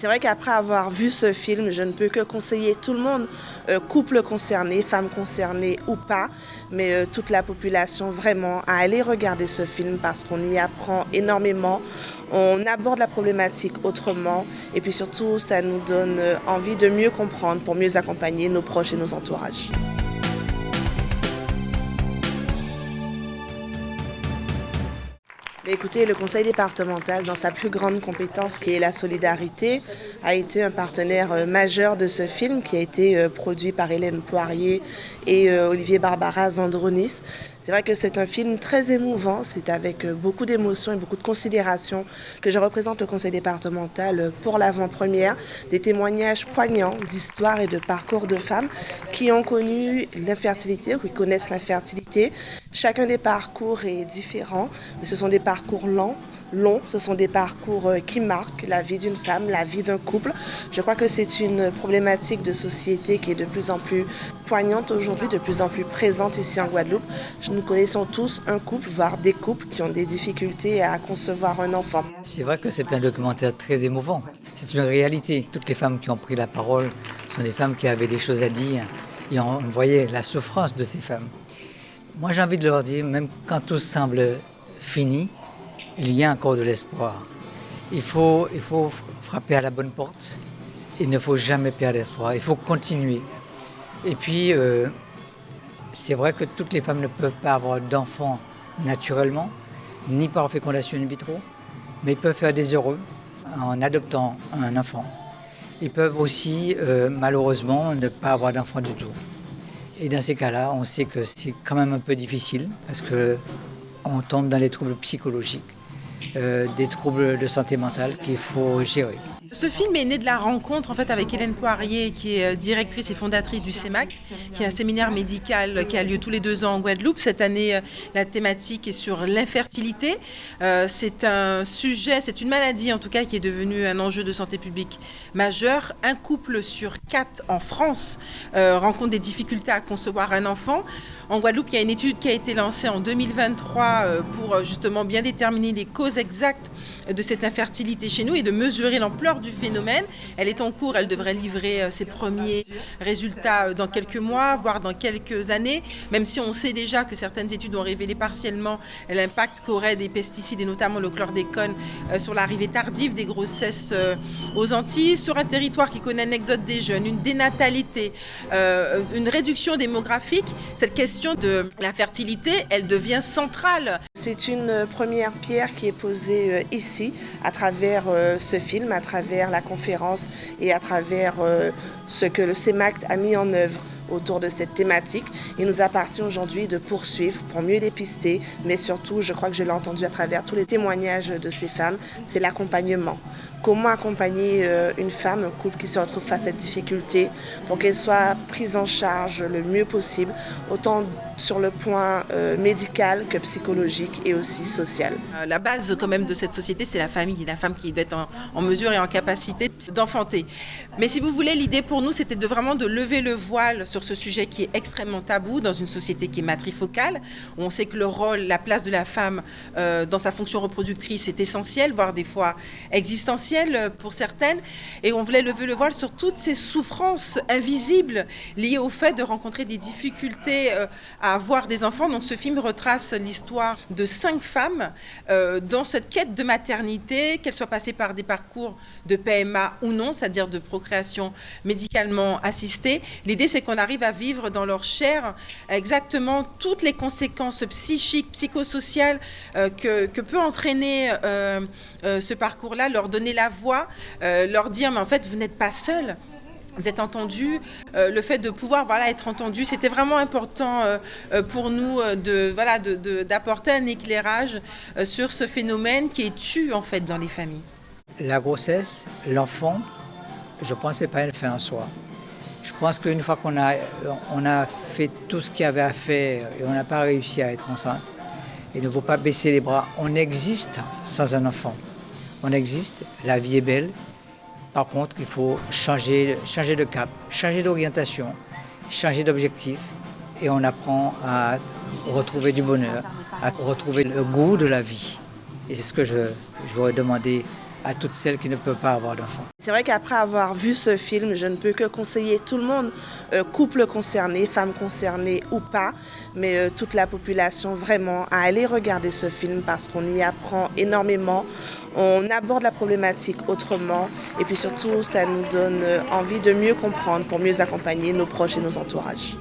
C'est vrai qu'après avoir vu ce film, je ne peux que conseiller tout le monde, couple concerné, femme concernée ou pas, mais toute la population vraiment à aller regarder ce film parce qu'on y apprend énormément, on aborde la problématique autrement et puis surtout ça nous donne envie de mieux comprendre pour mieux accompagner nos proches et nos entourages. Écoutez, le conseil départemental, dans sa plus grande compétence qui est la solidarité, a été un partenaire majeur de ce film qui a été produit par Hélène Poirier et Olivier Barbara Zandronis. C'est vrai que c'est un film très émouvant, c'est avec beaucoup d'émotions et beaucoup de considération que je représente le conseil départemental pour l'avant-première, des témoignages poignants d'histoires et de parcours de femmes qui ont connu l'infertilité ou qui connaissent l'infertilité. Chacun des parcours est différent, mais ce sont des parcours longs, ce sont des parcours qui marquent la vie d'une femme, la vie d'un couple. Je crois que c'est une problématique de société qui est de plus en plus poignante aujourd'hui, de plus en plus présente ici en Guadeloupe. Nous connaissons tous un couple, voire des couples qui ont des difficultés à concevoir un enfant. C'est vrai que c'est un documentaire très émouvant. C'est une réalité. Toutes les femmes qui ont pris la parole sont des femmes qui avaient des choses à dire et on voyait la souffrance de ces femmes. Moi, j'ai envie de leur dire, même quand tout semble fini, il y a encore de l'espoir. Il faut frapper à la bonne porte. Il ne faut jamais perdre espoir. Il faut continuer. Et puis, c'est vrai que toutes les femmes ne peuvent pas avoir d'enfants naturellement, ni par fécondation in vitro, mais ils peuvent faire des heureux en adoptant un enfant. Ils peuvent aussi, malheureusement, ne pas avoir d'enfant du tout. Et dans ces cas-là, on sait que c'est quand même un peu difficile parce qu'on tombe dans les troubles psychologiques. Des troubles de santé mentale qu'il faut gérer. Ce film est né de la rencontre en fait, avec Hélène Poirier, qui est directrice et fondatrice du CEMACT, qui est un séminaire médical qui a lieu tous les 2 ans en Guadeloupe. Cette année, la thématique est sur l'infertilité. C'est un sujet, c'est une maladie en tout cas qui est devenue un enjeu de santé publique majeur. Un couple sur 4 en France rencontre des difficultés à concevoir un enfant. En Guadeloupe, il y a une étude qui a été lancée en 2023 pour justement bien déterminer les causes exactes de cette infertilité chez nous et de mesurer l'ampleur du phénomène. Elle est en cours, elle devrait livrer ses premiers résultats dans quelques mois, voire dans quelques années, même si on sait déjà que certaines études ont révélé partiellement l'impact qu'auraient des pesticides et notamment le chlordécone sur l'arrivée tardive des grossesses aux Antilles, sur un territoire qui connaît un exode des jeunes, une dénatalité, une réduction démographique. Cette question de l'infertilité, elle devient centrale. C'est une première pierre qui est posée ici à travers ce film, à travers la conférence et à travers ce que le CEMACT a mis en œuvre autour de cette thématique. Il nous appartient aujourd'hui de poursuivre pour mieux dépister, mais surtout, je crois que je l'ai entendu à travers tous les témoignages de ces femmes, c'est l'accompagnement. Comment accompagner une femme, un couple qui se retrouve face à cette difficulté pour qu'elle soit prise en charge le mieux possible, autant sur le point médical que psychologique et aussi social. La base quand même de cette société, c'est la famille, la femme qui doit être en mesure et en capacité d'enfanter. Mais si vous voulez, l'idée pour nous, c'était vraiment de lever le voile sur ce sujet qui est extrêmement tabou dans une société qui est matrifocale, où on sait que le rôle, la place de la femme dans sa fonction reproductrice est essentielle, voire des fois existentielle pour certaines, et on voulait lever le voile sur toutes ces souffrances invisibles liées au fait de rencontrer des difficultés à avoir des enfants. Donc ce film retrace l'histoire de 5 femmes dans cette quête de maternité, qu'elles soient passées par des parcours de PMA ou non, c'est-à-dire de procréation médicalement assistée. L'idée, c'est qu'on arrive à vivre dans leur chair exactement toutes les conséquences psychiques, psychosociales que peut entraîner ce parcours-là, leur donner la voix, leur dire, mais en fait, vous n'êtes pas seuls. Vous êtes entendus, le fait de pouvoir être entendu, c'était vraiment important pour nous d'apporter un éclairage sur ce phénomène qui est tu en fait dans les familles. La grossesse, l'enfant, je pense que ce n'est pas une fin en soi. Je pense qu'une fois qu'on a fait tout ce qu'il y avait à faire et on n'a pas réussi à être enceinte, il ne faut pas baisser les bras. On existe sans un enfant. On existe, la vie est belle. Par contre, il faut changer de cap, changer d'orientation, changer d'objectif. Et on apprend à retrouver du bonheur, à retrouver le goût de la vie. Et c'est ce que je voudrais demander à toutes celles qui ne peuvent pas avoir d'enfants. C'est vrai qu'après avoir vu ce film, je ne peux que conseiller tout le monde, couple concerné, femme concernée ou pas, mais toute la population vraiment à aller regarder ce film parce qu'on y apprend énormément, on aborde la problématique autrement et puis surtout ça nous donne envie de mieux comprendre pour mieux accompagner nos proches et nos entourages.